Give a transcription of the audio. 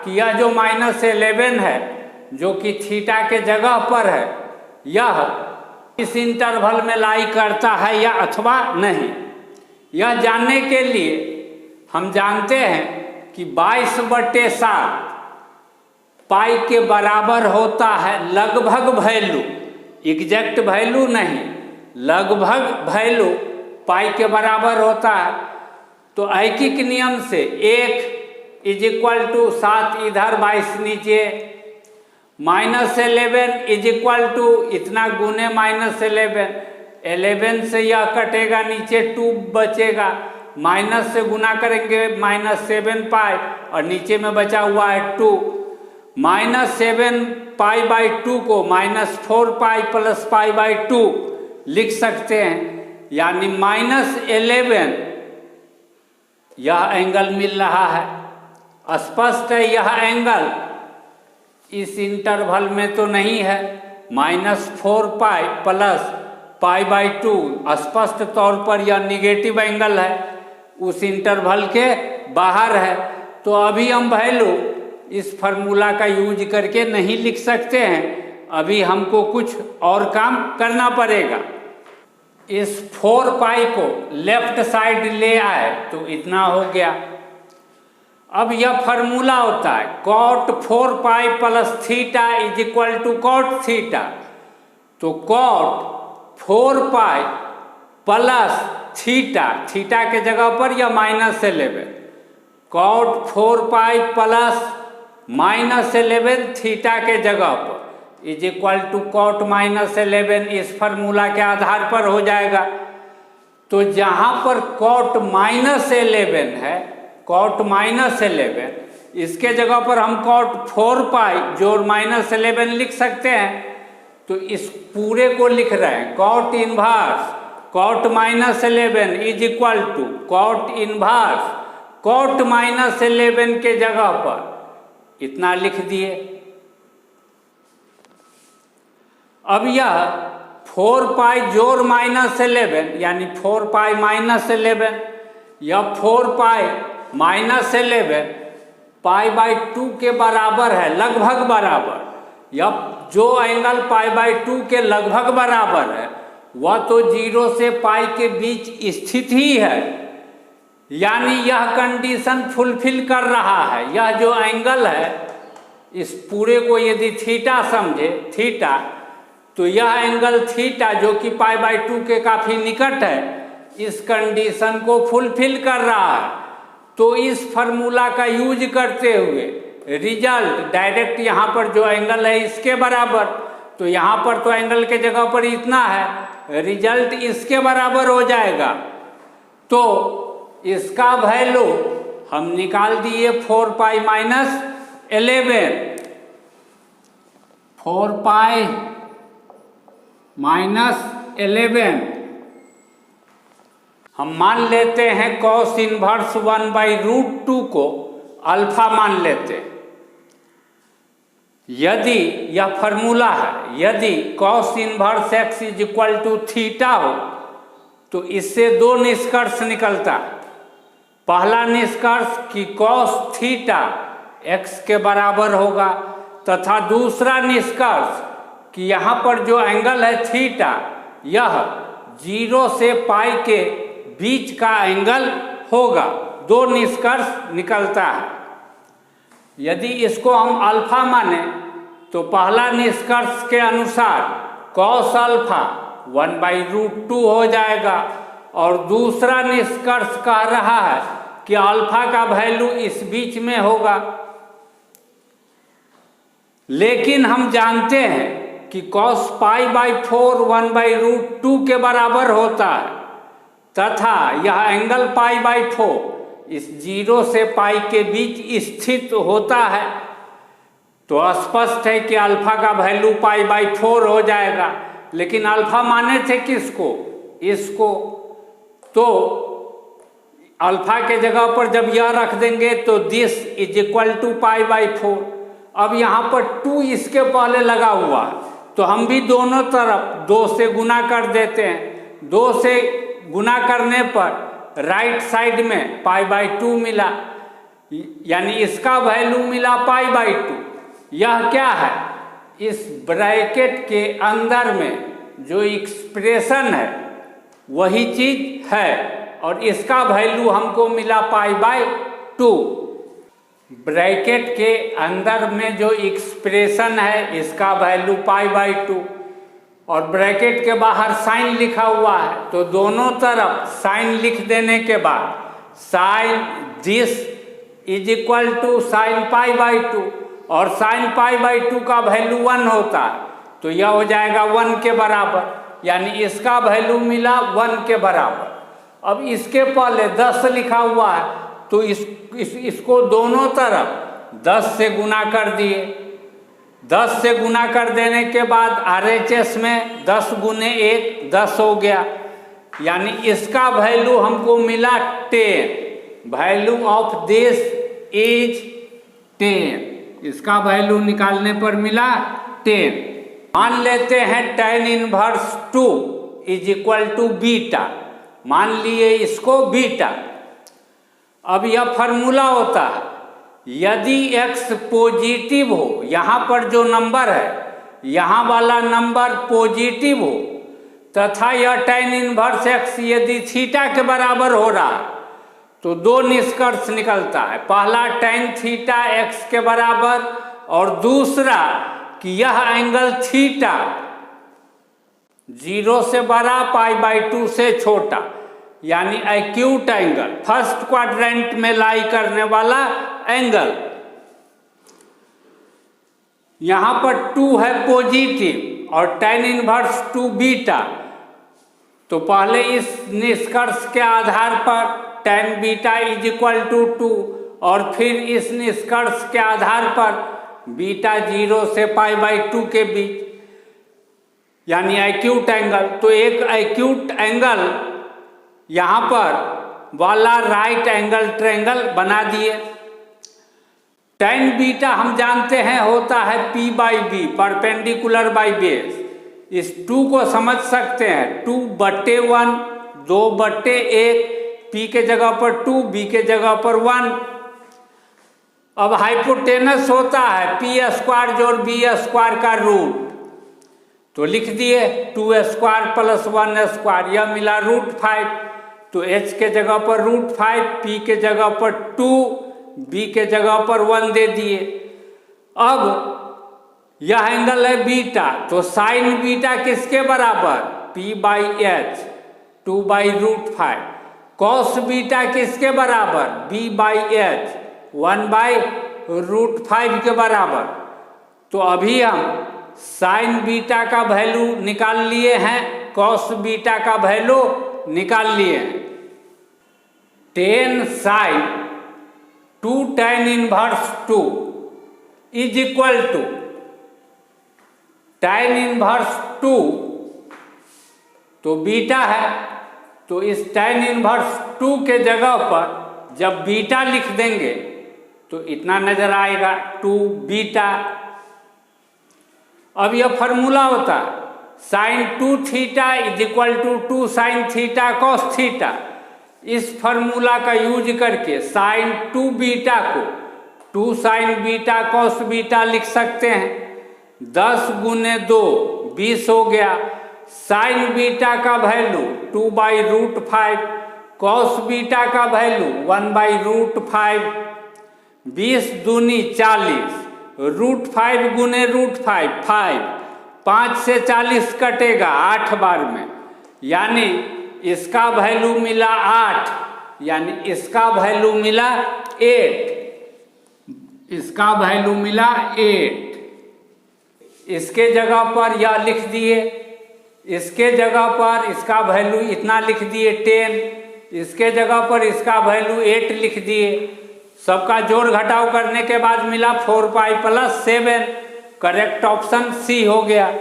कि यह जो -11 है जो कि थीटा के जगह पर है, यह इस इंटरवल में लाई करता है या अथवा नहीं। यह जानने के लिए हम जानते हैं कि 22/7 पाई के बराबर होता है लगभग वैल्यू, एग्जैक्ट वैल्यू नहीं, लगभग वैल्यू पाई के बराबर होता है। तो ऐकिक नियम से 1 = 7 इधर 22 नीचे, -11 = इतना गुने -11, 11 से यह कटेगा, नीचे 2 बचेगा, माइनस से गुना करेंगे -7 पाई और नीचे में बचा हुआ है 2। -7 पाई/2 को -4 पाई + पाई/2 लिख सकते हैं, यानी -11 यह एंगल मिल रहा है। स्पष्ट है यह एंगल इस इंटरवल में तो नहीं है, -4 पाई + पाई/2 स्पष्ट तौर पर यह निगेटिव एंगल है, उस इंटरवल के बाहर है। तो अभी हम वैल्यू इस फार्मूला का यूज करके नहीं लिख सकते हैं, अभी हमको कुछ और काम करना पड़ेगा। इस 4 पाई को लेफ्ट साइड ले आए तो इतना हो गया। अब यह फार्मूला होता है cot 4 पाई + थीटा = cot थीटा। तो cot 4 पाई + थीटा, थीटा के जगह पर यह -11, cot 4 पाई + -11 थीटा के जगह पर = cot -11 इस फार्मूला के आधार पर हो जाएगा। तो जहाँ पर cot -11 है, cot -11, इसके जगह पर हम cot 4 पाई जोड़ -11 लिख सकते हैं। तो इस पूरे को लिख रहे हैं cot inverse cot -11 = cot inverse cot -11 के जगह पर इतना लिख दिए। अब यह 4 पाई जोड़ -11 यानी 4 पाई -11, यह 4 पाई -11 पाई/2 के बराबर है, लगभग बराबर। यह जो एंगल पाई/2 के लगभग बराबर है वह तो 0 से पाई के बीच स्थित ही है, यानी यह कंडीशन फुलफिल कर रहा है। यह जो एंगल है, इस पूरे को यदि थीटा समझे, थीटा, तो यह एंगल थीटा जो कि पाई/2 के काफ़ी निकट है, इस कंडीशन को फुलफिल कर रहा है। तो इस फार्मूला का यूज करते हुए रिजल्ट डायरेक्ट यहाँ पर जो एंगल है इसके बराबर, तो यहाँ पर तो एंगल के जगह पर इतना है, रिजल्ट इसके बराबर हो जाएगा। तो इसका वैल्यू हम निकाल दिए 4 पाई -11, 4 पाई -11 हम मान लेते हैं cos इनवर्स 1/√2 को अल्फा मान लेते हैं। यदि यह फार्मूला है, यदि cos इनवर्स x = थीटा हो तो इससे 2 निष्कर्ष निकलता है। पहला निष्कर्ष कि cos थीटा x के बराबर होगा, तथा दूसरा निष्कर्ष कि यहाँ पर जो एंगल है थीटा, यह 0 से पाई के बीच का एंगल होगा। 2 निष्कर्ष निकलता है। यदि इसको हम अल्फा माने तो पहला निष्कर्ष के अनुसार cos अल्फा 1/√2 हो जाएगा, और दूसरा निष्कर्ष कह रहा है कि अल्फा का वैल्यू इस बीच में होगा। लेकिन हम जानते हैं कि cos π/4 1/√2 के बराबर होता है, तथा यह एंगल π/4 इस 0 से पाई के बीच स्थित होता है। तो स्पष्ट है कि अल्फा का वैल्यू π/4 हो जाएगा। लेकिन अल्फा माने थे किसको? इसको। तो अल्फा के जगह पर जब यह रख देंगे तो दिस = π/4। अब यहाँ पर 2 इसके पहले लगा हुआ है, तो हम भी दोनों तरफ 2 से गुना कर देते हैं। 2 से गुना करने पर राइट साइड में π/2 मिला, यानी इसका वैल्यू मिला π/2। यह क्या है, इस ब्रैकेट के अंदर में जो एक्सप्रेशन है वही चीज है, और इसका वैल्यू हमको मिला π/2। ब्रैकेट के अंदर में जो एक्सप्रेशन है इसका वैल्यू π/2, और ब्रैकेट के बाहर साइन लिखा हुआ है, तो दोनों तरफ साइन लिख देने के बाद sine this is equal to sine π/2, और साइन π/2 का वैल्यू 1 होता है, तो यह हो जाएगा 1 के बराबर, यानी इसका वैल्यू मिला 1 के बराबर। अब इसके पहले 10 लिखा हुआ है, तो इसको दोनों तरफ 10 से गुना कर दिए। 10 से गुना कर देने के बाद RHS में 10 गुने 1 10 हो गया, यानी इसका वैल्यू हमको मिला 10। वैल्यू ऑफ दिस इज 10, इसका वैल्यू निकालने पर मिला 10। मान लेते हैं tan inverse 2 is equal to beta, मान लिए इसको बीटा। अब यह फॉर्मूला होता है, यदि x पॉजिटिव हो, यहाँ पर जो नंबर है यहाँ वाला नंबर पॉजिटिव हो, तथा यह tan इनवर्स x यदि थीटा के बराबर हो रहा है, तो दो निष्कर्ष निकलता है। पहला tan थीटा x के बराबर, और दूसरा कि यह एंगल थीटा 0 से बड़ा π/2 से छोटा, यानी एक्यूट एंगल, फर्स्ट क्वाड्रेंट में लाई करने वाला एंगल। यहां पर 2 है पॉजिटिव और tan इनवर्स 2 बीटा, तो पहले इस निष्कर्ष के आधार पर tan beta is equal to 2, और फिर इस निष्कर्ष के आधार पर बीटा 0 से π/2 के बीच, यानी एक्यूट एंगल। तो एक एक्यूट एंगल यहाँ पर वाला राइट एंगल ट्रायंगल बना दिए। tan बीटा हम जानते हैं होता है P/B, परपेंडिकुलर बाई बेस। इस 2 को समझ सकते हैं 2/1, 2/1, P के जगह पर 2, B के जगह पर 1। अब हाइपोटेनस होता है P² जोड़ B² का रूट, तो लिख दिए 2² + 1², यह मिला √5। तो h के जगह पर √5, P के जगह पर 2, B के जगह पर 1 दे दिए। अब यह एंगल है बीटा, तो साइन बीटा किसके बराबर, P/h 2/√5। कॉस बीटा किसके बराबर, B/h 1/√5 के बराबर। तो अभी हम साइन बीटा का वैल्यू निकाल लिए हैं, कॉस बीटा का वैल्यू निकाल लिए हैं। 10 sin 2 tan inverse 2 is equal to tan inverse 2, तो बीटा है, तो इस tan इनवर्स 2 के जगह पर जब बीटा लिख देंगे तो इतना नजर आएगा 2 बीटा। अब यह फॉर्मूला होता है sin 2 theta is equal to 2 sin theta cos theta. इस फॉर्मूला का यूज करके sin 2 बीटा को 2 sin बीटा कॉस बीटा लिख सकते हैं। 10 गुने 2 20 हो गया। sin बीटा का वैल्यू 2/√5, कॉस बीटा का वैल्यू 1/√5। 20 दूनी 40, √5 गुने √5 5, 5 से 40 कटेगा 8 बार में, यानी इसका वैल्यू मिला 8, यानी इसका वैल्यू मिला 8, इसका वैल्यू मिला 8। इसके जगह पर यह लिख दिए, इसके जगह पर इसका वैल्यू इतना लिख दिए 10, इसके जगह पर इसका वैल्यू 8 लिख दिए। सबका जोड़ घटाव करने के बाद मिला 4π + 7, करेक्ट ऑप्शन सी हो गया।